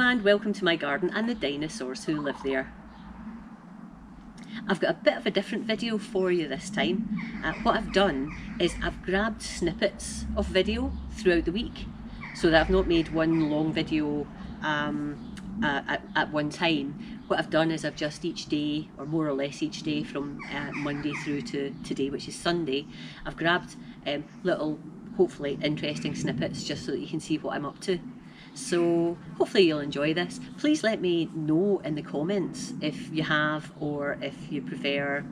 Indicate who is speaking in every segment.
Speaker 1: and welcome to my garden and the dinosaurs who live there. I've got a bit of a different video for you this time. What I've done is I've grabbed snippets of video throughout the week so that I've not made one long video at one time. What I've done is I've just each day, or more or less each day from Monday through to today, which is Sunday, I've grabbed little, hopefully interesting snippets just so that you can see what I'm up to. So hopefully you'll enjoy this. Please let me know in the comments if you have, or if you prefer.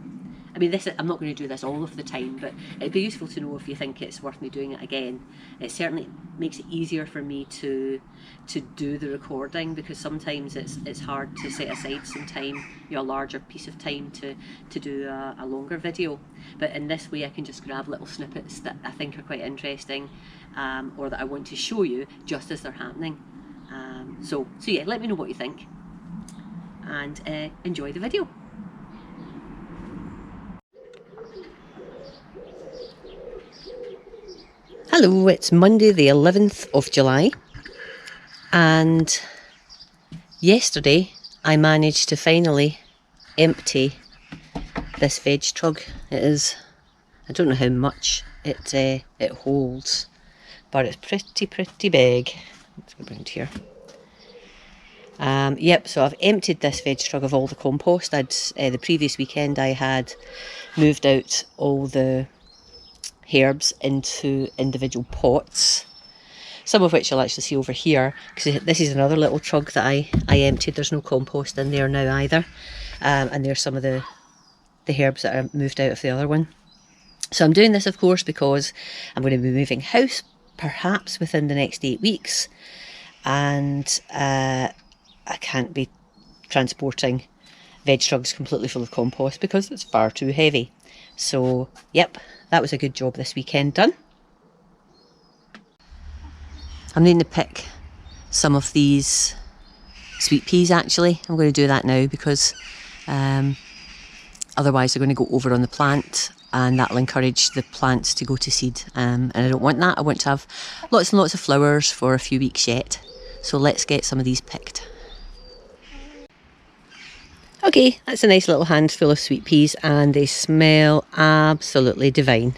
Speaker 1: I mean, I'm not going to do this all of the time, but it'd be useful to know if you think it's worth me doing it again. It certainly makes it easier for me to do the recording, because sometimes it's hard to set aside some time, a larger piece of time to do a longer video. But in this way I can just grab little snippets that I think are quite interesting, or that I want to show you just as they're happening. So yeah, let me know what you think, and enjoy the video. Hello, it's Monday the 11th of July, and yesterday I managed to finally empty this veg trug. It is, I don't know how much it holds, but it's pretty big. Let's go around here. Yep, so I've emptied this veg trug of all the compost. The previous weekend I had moved out all the herbs into individual pots, some of which you'll actually see over here, because this is another little trug that I emptied. There's no compost in there now either, and there's some of the herbs that are moved out of the other one. So I'm doing this, of course, because I'm going to be moving house perhaps within the next 8 weeks, and I can't be transporting veg trugs completely full of compost because it's far too heavy. So yep, that was a good job this weekend done. I'm needing to pick some of these sweet peas actually. I'm going to do that now because otherwise they're going to go over on the plant, and that'll encourage the plants to go to seed, and I don't want that. I want to have lots and lots of flowers for a few weeks yet. So let's get some of these picked. Okay, that's a nice little handful of sweet peas, and they smell absolutely divine.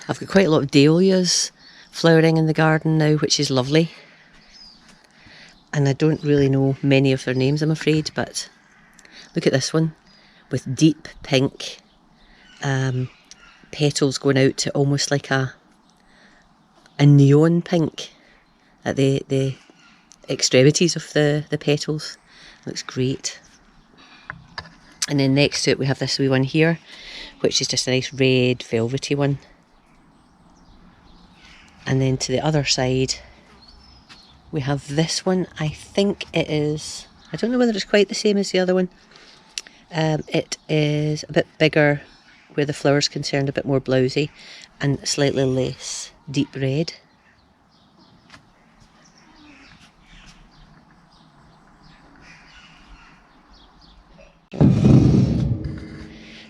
Speaker 1: I've got quite a lot of dahlias flowering in the garden now, which is lovely. And I don't really know many of their names, I'm afraid, but look at this one with deep pink petals going out to almost like a neon pink at the extremities of the petals. Looks great. And then next to it we have this wee one here, which is just a nice red velvety one. And then to the other side we have this one. I think it is, I don't know whether it's quite the same as the other one. It is a bit bigger where the flower's concerned, a bit more blousy, and slightly less deep red.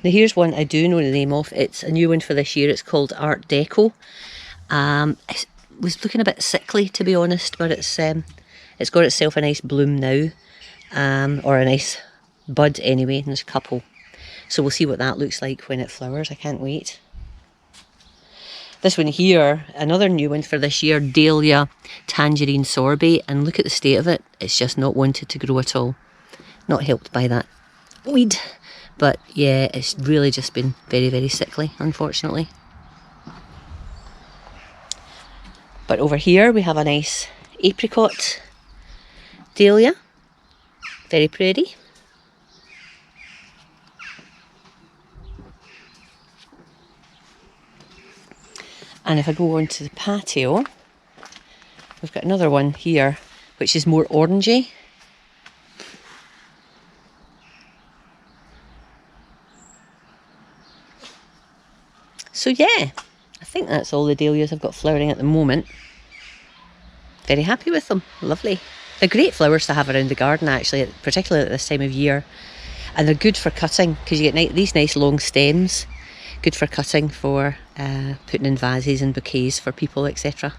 Speaker 1: Now here's one I do know the name of. It's a new one for this year. It's called Art Deco. It was looking a bit sickly, to be honest, but it's got itself a nice bloom now, or a nice bud anyway, and there's a couple. So we'll see what that looks like when it flowers. I can't wait. This one here, another new one for this year, Delia Tangerine Sorbet, and look at the state of it. It's just not wanted to grow at all. Not helped by that weed. But yeah, it's really just been very sickly, unfortunately. But over here we have a nice Apricot Dahlia. Very pretty. And if I go onto the patio, we've got another one here, which is more orangey. So yeah, I think that's all the dahlias I've got flowering at the moment. Very happy with them, lovely. They're great flowers to have around the garden actually, particularly at this time of year. And they're good for cutting because you get these nice long stems. Good for cutting, for putting in vases and bouquets for people, etc.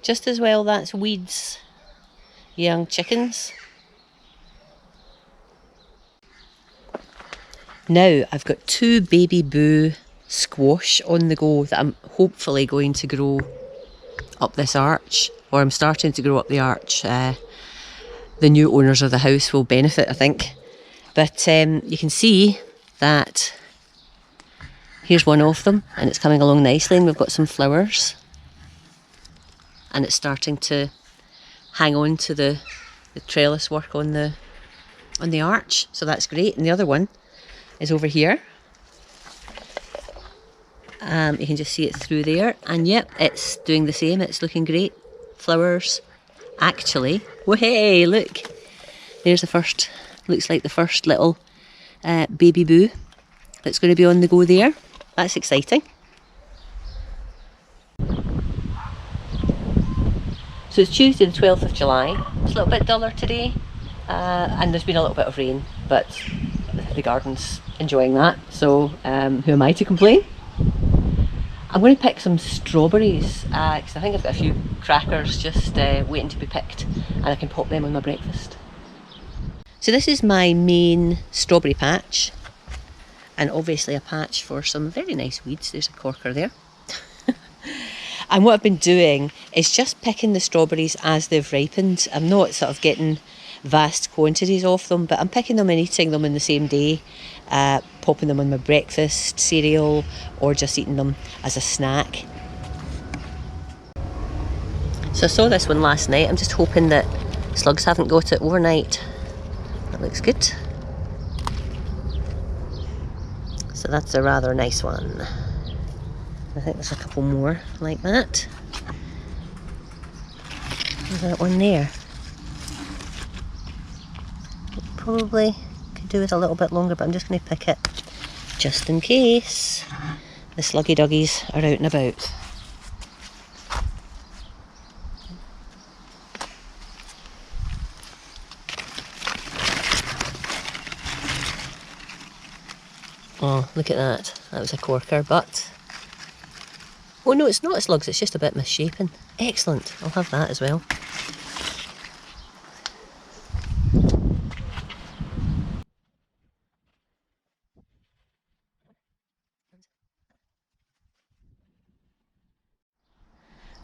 Speaker 1: Just as well, that's weeds, young chickens. Now I've got 2 baby boo squash on the go that I'm hopefully going to grow up this arch, or I'm starting to grow up the arch. The new owners of the house will benefit, I think. But you can see that here's one of them, and it's coming along nicely, and we've got some flowers, and it's starting to hang on to the trellis work on the arch, so that's great. And the other one is over here. You can just see it through there, and yep, it's doing the same. It's looking great. Flowers, actually. Oh hey, look! There's the first. Looks like the first little baby boo that's going to be on the go there. That's exciting. So it's Tuesday the 12th of July. It's a little bit duller today, and there's been a little bit of rain, but the garden's enjoying that, so who am I to complain? I'm going to pick some strawberries, because I think I've got a few crackers just waiting to be picked, and I can pop them on my breakfast. So this is my main strawberry patch, and obviously a patch for some very nice weeds. There's a corker there. And what I've been doing is just picking the strawberries as they've ripened. I'm not sort of getting vast quantities of them, but I'm picking them and eating them in the same day, popping them on my breakfast cereal, or just eating them as a snack. So I saw this one last night. I'm just hoping that slugs haven't got it overnight. That looks good. So that's a rather nice one. I think there's a couple more like that. There's that one there. Probably could do it a little bit longer, but I'm just going to pick it just in case the sluggy duggies are out and about. Oh, look at that. That was a corker, but... oh no, it's not a slugs, it's just a bit misshapen. Excellent, I'll have that as well.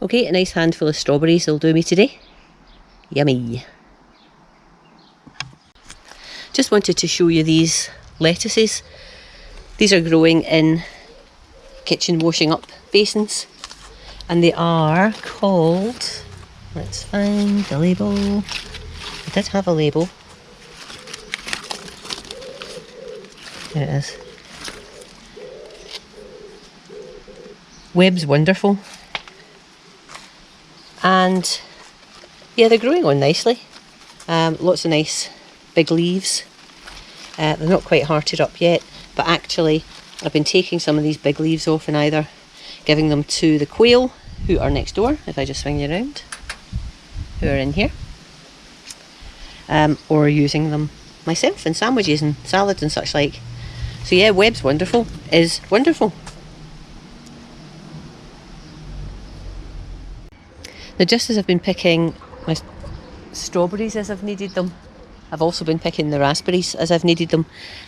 Speaker 1: Okay, a nice handful of strawberries will do me today. Yummy. Just wanted to show you these lettuces. These are growing in kitchen washing up basins, and they are called, let's find the label. I did have a label. There it is. Webb's Wonderful. And yeah, they're growing on nicely. Lots of nice big leaves. They're not quite hearted up yet, but actually I've been taking some of these big leaves off and either giving them to the quail who are next door, if I just swing you around, who are in here, or using them myself in sandwiches and salads and such like. So yeah, Webb's Wonderful is wonderful. Now, just as I've been picking my strawberries as I've needed them, I've also been picking the raspberries as I've needed them.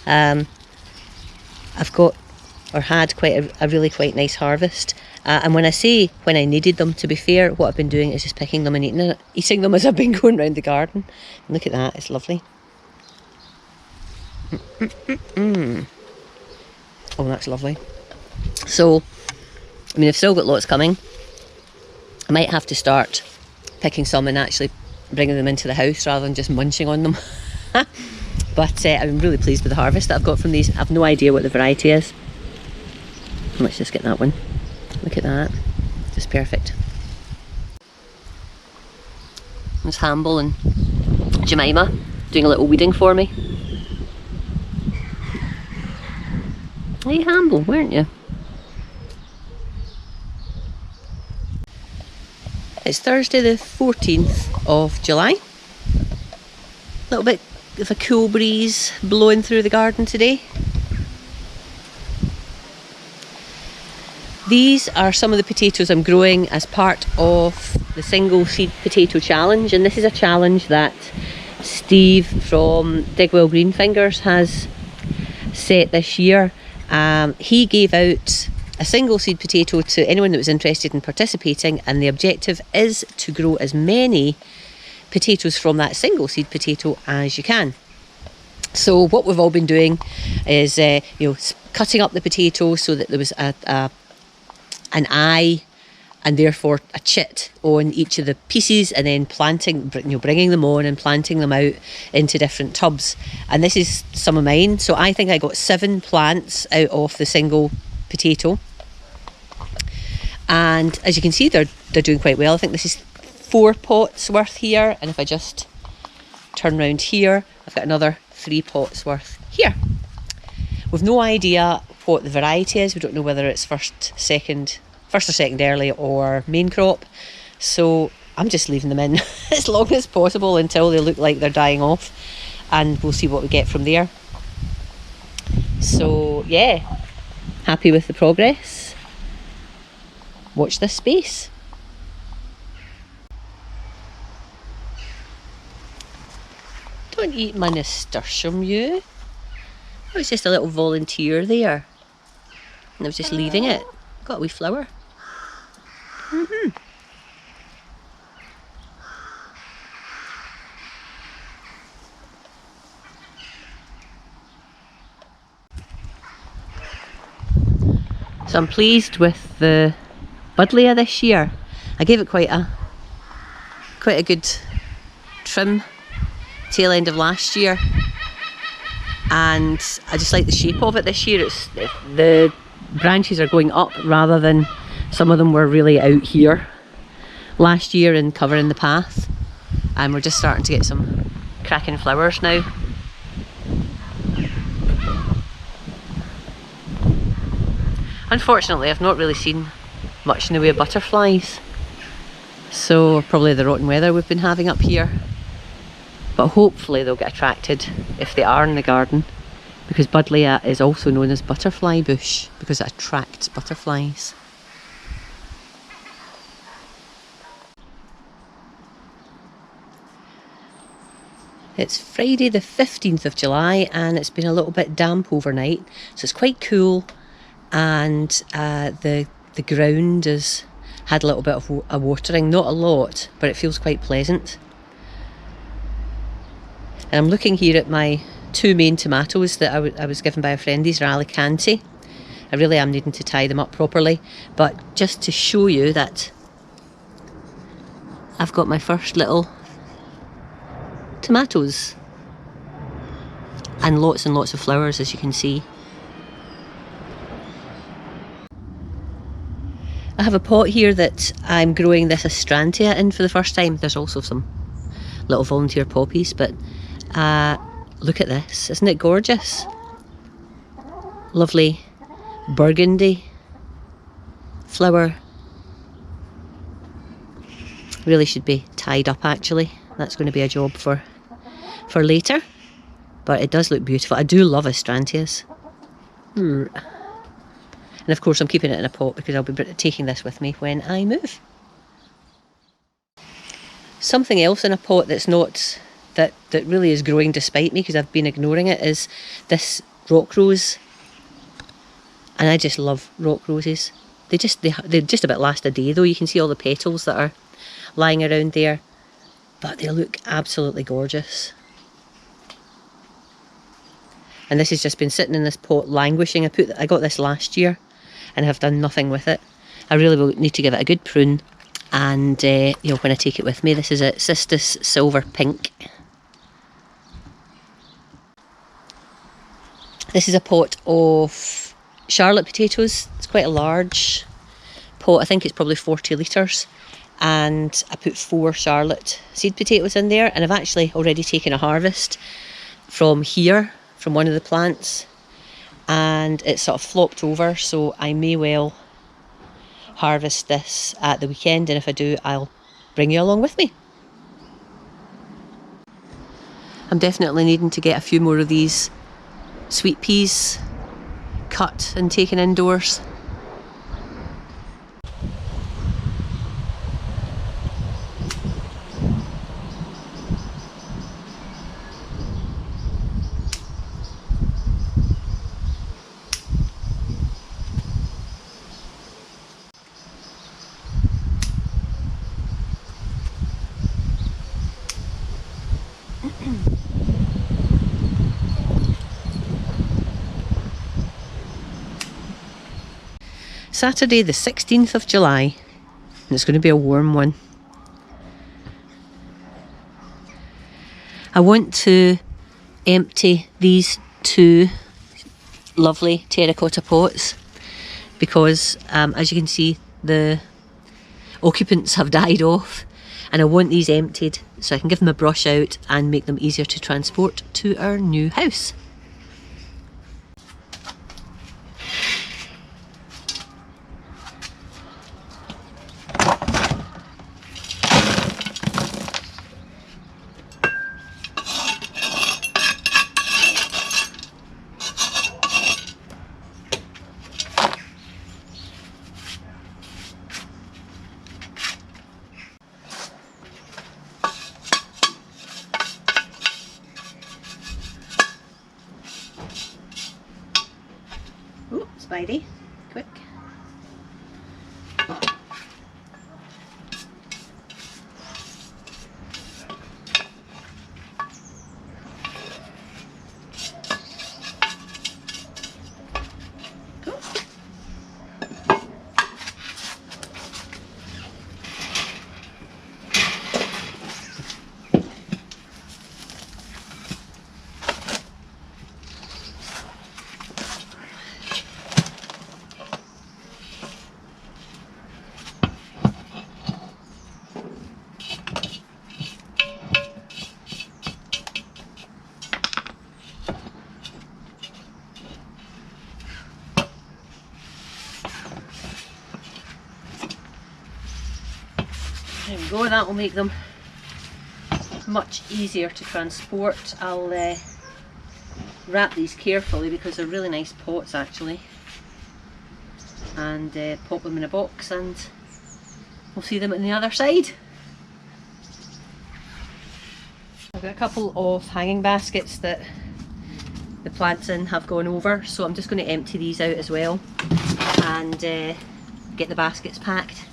Speaker 1: I've got, or had, quite a really quite nice harvest. And when I say when I needed them, to be fair, what I've been doing is just picking them and eating them as I've been going around the garden. And look at that, it's lovely. Oh, that's lovely. So, I mean, I've still got lots coming. I might have to start picking some and actually bringing them into the house rather than just munching on them. But I'm really pleased with the harvest that I've got from these. I've no idea what the variety is. Let's just get that one. Look at that. Just perfect. There's Hamble and Jemima doing a little weeding for me. Hey Hamble, weren't you? It's Thursday the 14th of July. A little bit of a cool breeze blowing through the garden today. These are some of the potatoes I'm growing as part of the single seed potato challenge, and this is a challenge that Steve from Digwell Greenfingers has set this year. He gave out a single seed potato to anyone that was interested in participating, and the objective is to grow as many potatoes from that single seed potato as you can. So what we've all been doing is cutting up the potatoes so that there was an eye and therefore a chit on each of the pieces, and then bringing them on and planting them out into different tubs. And this is some of mine. So I think I got 7 plants out of the single potato, and as you can see, they're doing quite well. I think this is 4 pots worth here, and if I just turn around here, I've got another 3 pots worth here. We've no idea what the variety is. We don't know whether it's first or second early or main crop, so I'm just leaving them in as long as possible until they look like they're dying off, and we'll see what we get from there. So yeah, happy with the progress. Watch this space. Don't eat my nasturtium, you. I was just a little volunteer there, and I was just leaving it. Got a wee flower. So I'm pleased with the Dahlia this year. I gave it quite a good trim tail end of last year, and I just like the shape of it this year. The branches are going up rather than some of them were really out here last year and covering the path, and we're just starting to get some cracking flowers now. Unfortunately, I've not really seen much in the way of butterflies, so probably the rotten weather we've been having up here, but hopefully they'll get attracted if they are in the garden, because Dahlia is also known as butterfly bush because it attracts butterflies. It's Friday the 15th of July, and it's been a little bit damp overnight, so it's quite cool, and the ground has had a little bit of a watering, not a lot, but it feels quite pleasant. And I'm looking here at my 2 main tomatoes that I was given by a friend. These are Alicante. I really am needing to tie them up properly, but just to show you that I've got my first little tomatoes, and lots of flowers, as you can see. I have a pot here that I'm growing this astrantia in for the first time. There's also some little volunteer poppies, but look at this, isn't it gorgeous? Lovely burgundy flower. Really should be tied up actually. That's going to be a job for later, but it does look beautiful. I do love astrantias. And of course I'm keeping it in a pot because I'll be taking this with me when I move. Something else in a pot that's not, that really is growing despite me because I've been ignoring it, is this rock rose. And I just love rock roses. They just about last a day though. You can see all the petals that are lying around there, but they look absolutely gorgeous. And this has just been sitting in this pot languishing. I got this last year and have done nothing with it. I really will need to give it a good prune, and when I take it with me. This is a Cistus Silver Pink. This is a pot of Charlotte potatoes. It's quite a large pot. I think it's probably 40 litres, and I put 4 Charlotte seed potatoes in there, and I've actually already taken a harvest from here, from one of the plants, and it's sort of flopped over, so I may well harvest this at the weekend, and if I do, I'll bring you along with me. I'm definitely needing to get a few more of these sweet peas cut and taken indoors. Saturday the 16th of July, and it's going to be a warm one. I want to empty these two lovely terracotta pots because as you can see, the occupants have died off, and I want these emptied so I can give them a brush out and make them easier to transport to our new house. Oh, Spidey, quick. There we go, that will make them much easier to transport. I'll wrap these carefully because they're really nice pots actually, and pop them in a box, and we'll see them on the other side. I've got a couple of hanging baskets that the plants in have gone over, so I'm just going to empty these out as well and get the baskets packed.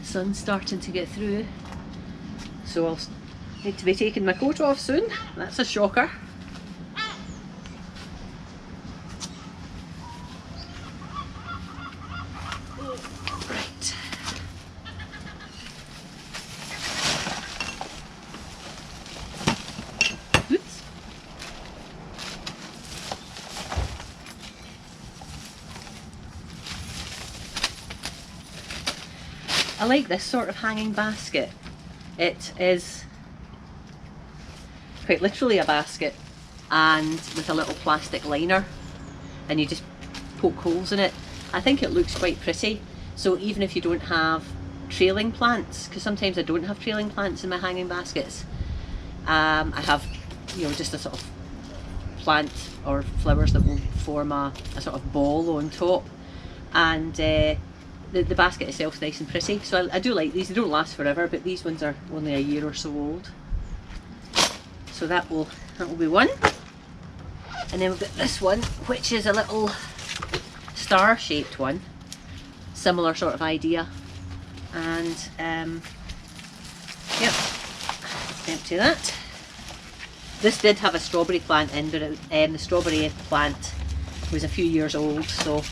Speaker 1: Sun's starting to get through, so I'll need to be taking my coat off soon. That's a shocker. Right. Oops. I like this sort of hanging basket. It is quite literally a basket, and with a little plastic liner, and you just poke holes in it. I think it looks quite pretty. So even if you don't have trailing plants, because sometimes I don't have trailing plants in my hanging baskets, I have, you know, just a sort of plant or flowers that will form a sort of ball on top, and the basket itself is nice and pretty. So I do like these. They don't last forever, but these ones are only a year or so old. So that will be one. And then we've got this one, which is a little star shaped one. Similar sort of idea. And yep, empty that. This did have a strawberry plant in, but the strawberry plant was a few years old, so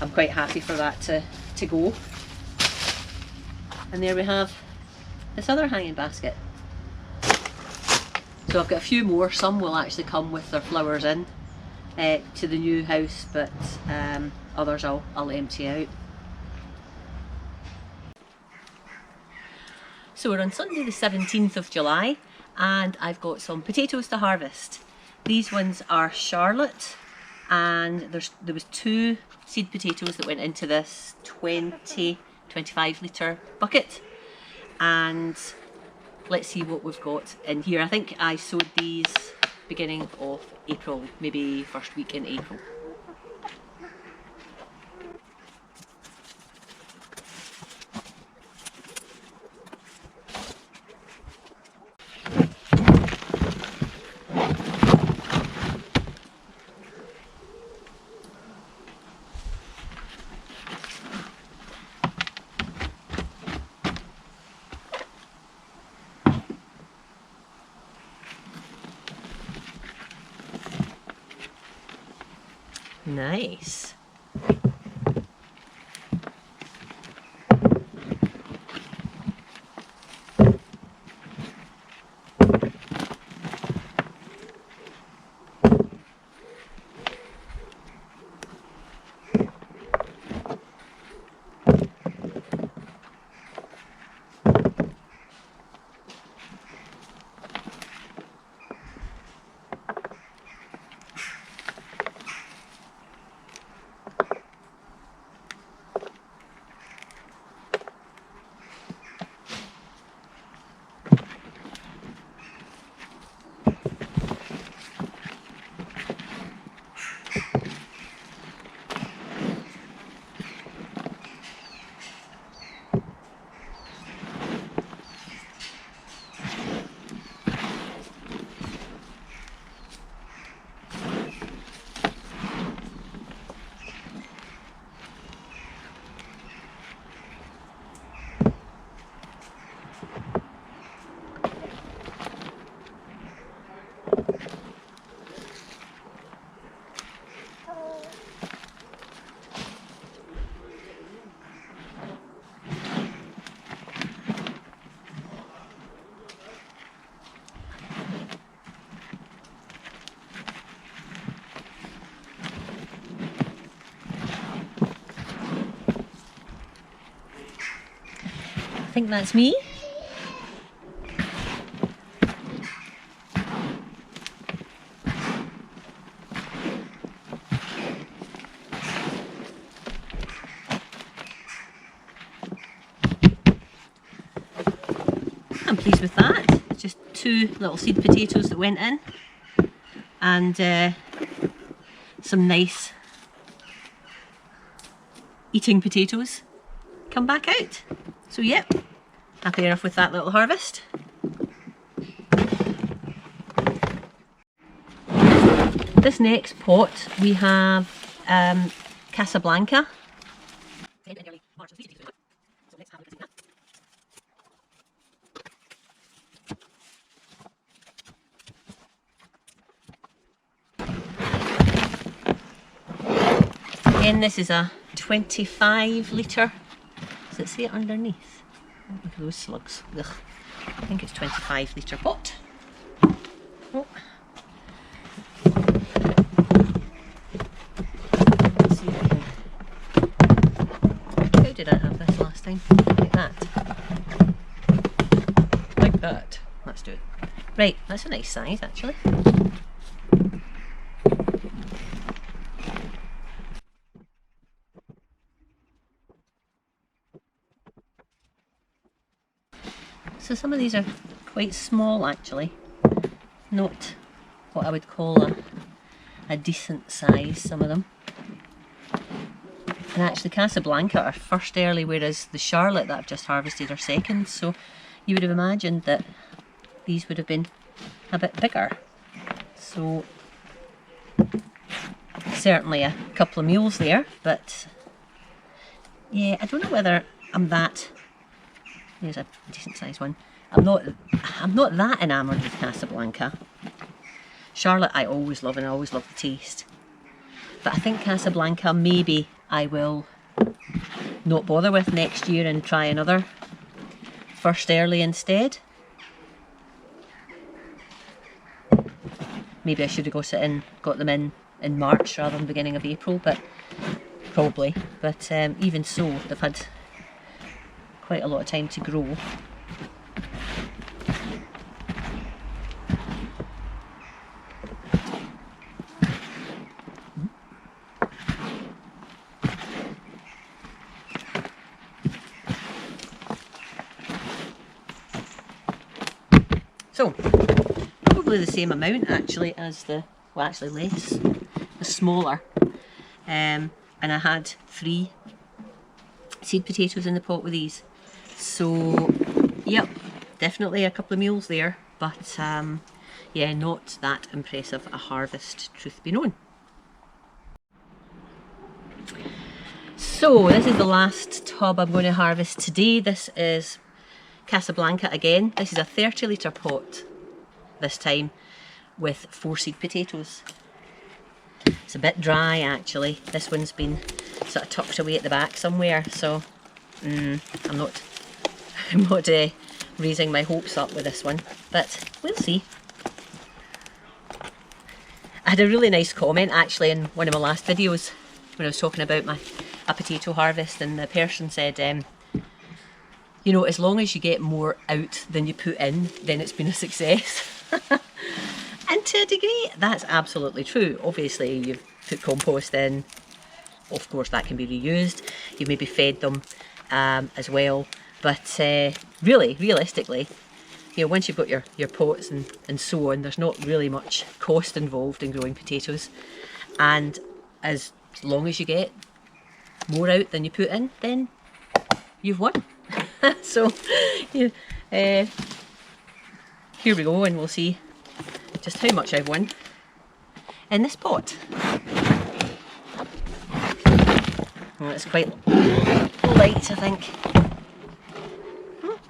Speaker 1: I'm quite happy for that to go. And there we have this other hanging basket. So I've got a few more. Some will actually come with their flowers in to the new house, but others I'll empty out. So we're on Sunday the 17th of July, and I've got some potatoes to harvest. These ones are Charlotte, and there was 2 seed potatoes that went into this 25 litre bucket, and let's see what we've got in here. I think I sowed these beginning of April, maybe first week in April. Nice. I think that's me. I'm pleased with that. Just 2 little seed potatoes that went in, and some nice eating potatoes come back out. So yep, happy enough with that little harvest. This next pot we have Casablanca. Again, this is a 25 litre. Does it say it underneath? Oh, look at those slugs. Ugh. I think it's 25 litre pot. Oh. Let's see if I can... How did I have this last time? Like that. Like that. Let's do it. Right, that's a nice size actually. So some of these are quite small actually, not what I would call a decent size, some of them. And actually Casablanca are first early, whereas the Charlotte that I've just harvested are second, so you would have imagined that these would have been a bit bigger. So certainly a couple of mules there, but yeah, I don't know whether I'm that... There's a decent sized one. I'm not that enamoured with Casablanca. Charlotte I always love, and I always love the taste. But I think Casablanca maybe I will not bother with next year and try another first early instead. Maybe I should have got them in March rather than beginning of April, but probably. But even so, they've had quite a lot of time to grow. So probably the same amount actually as the, well actually less, the smaller, and I had 3 seed potatoes in the pot with these. So yep, definitely a couple of mules there, but yeah, not that impressive a harvest, truth be known. So this is the last tub I'm going to harvest today. This is Casablanca again. This is a 30 litre pot this time with 4 seed potatoes. It's a bit dry actually. This one's been sort of tucked away at the back somewhere, so I'm not raising my hopes up with this one, but we'll see. I had a really nice comment actually in one of my last videos when I was talking about a potato harvest, and the person said, you know, as long as you get more out than you put in, then it's been a success. And to a degree, that's absolutely true. Obviously, you've put compost in, of course that can be reused. You've maybe fed them as well. But really, realistically, you know, once you've got your pots and so on, there's not really much cost involved in growing potatoes. And as long as you get more out than you put in, then you've won. So, yeah, here we go, and we'll see just how much I've won in this pot. Well, it's quite light, I think.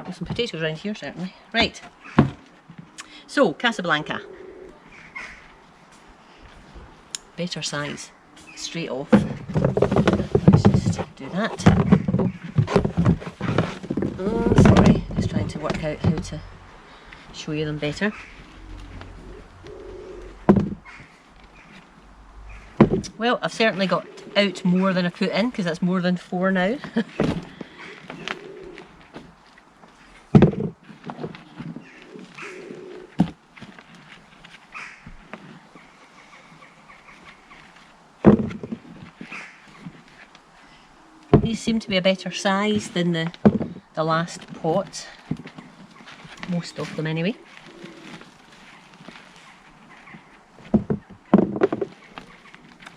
Speaker 1: There's some potatoes around here, certainly. Right. So, Casablanca. Better size. Straight off. Let's just do that. Oh, sorry. Just trying to work out how to show you them better. Well, I've certainly got out more than I put in, because that's more than 4 now. These seem to be a better size than the last pot. Most of them anyway.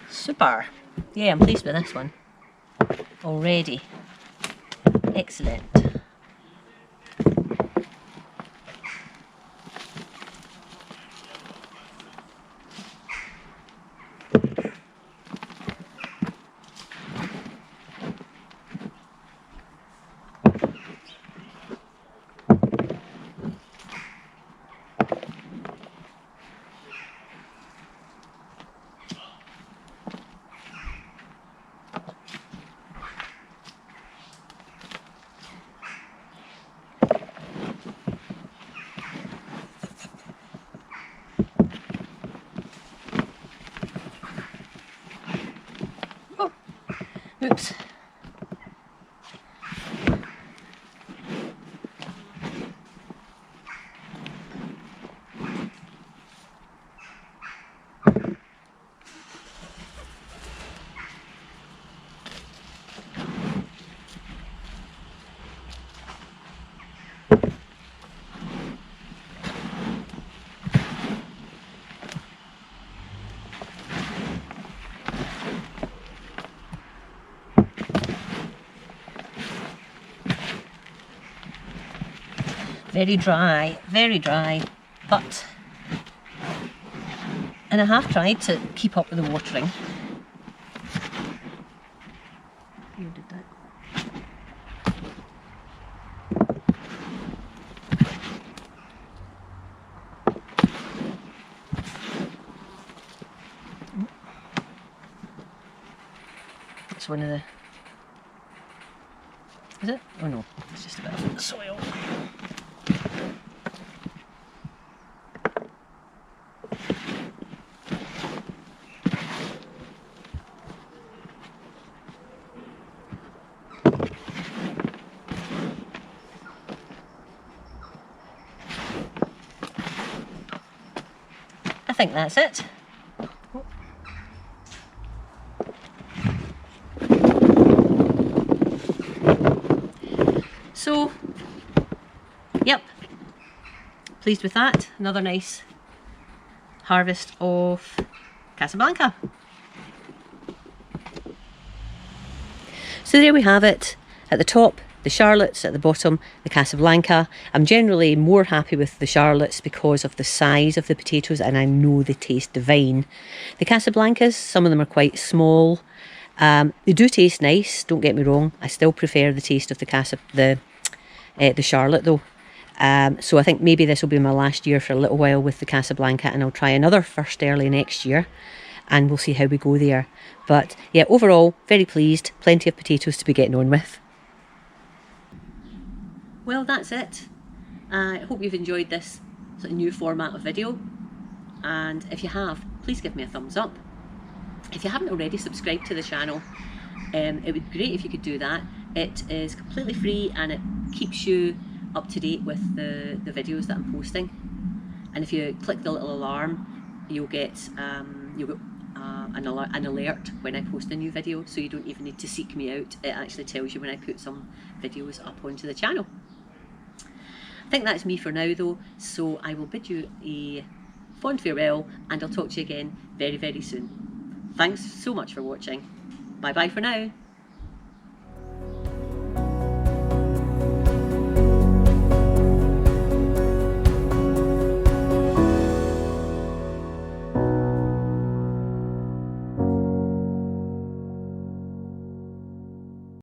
Speaker 1: Super! Yeah, I'm pleased with this one already. Excellent. Oops. Very dry, but, and I have tried to keep up with the watering. You did that. It's one of the, is it? Oh no, it's just a bit of soil. I think that's it. So, yep, pleased with that. Another nice harvest of Casablanca. So there we have it. At the top, the Charlottes, at the bottom, the Casablanca. I'm generally more happy with the Charlottes because of the size of the potatoes, and I know they taste divine. The Casablancas, some of them are quite small. They do taste nice, don't get me wrong. I still prefer the taste of the Charlotte though. So I think maybe this will be my last year for a little while with the Casablanca, and I'll try another first early next year. and we'll see how we go there. But yeah, overall, very pleased. Plenty of potatoes to be getting on with. Well, that's it. I hope you've enjoyed this sort of new format of video, and if you have, please give me a thumbs up. If you haven't already subscribed to the channel, it would be great if you could do that. It is completely free and it keeps you up to date with the videos that I'm posting. And if you click the little alarm, you'll get an alert when I post a new video, so you don't even need to seek me out. It actually tells you when I put some videos up onto the channel. I think that's me for now though, so I will bid you a fond farewell, and I'll talk to you again very, very soon. Thanks so much for watching. Bye bye for now.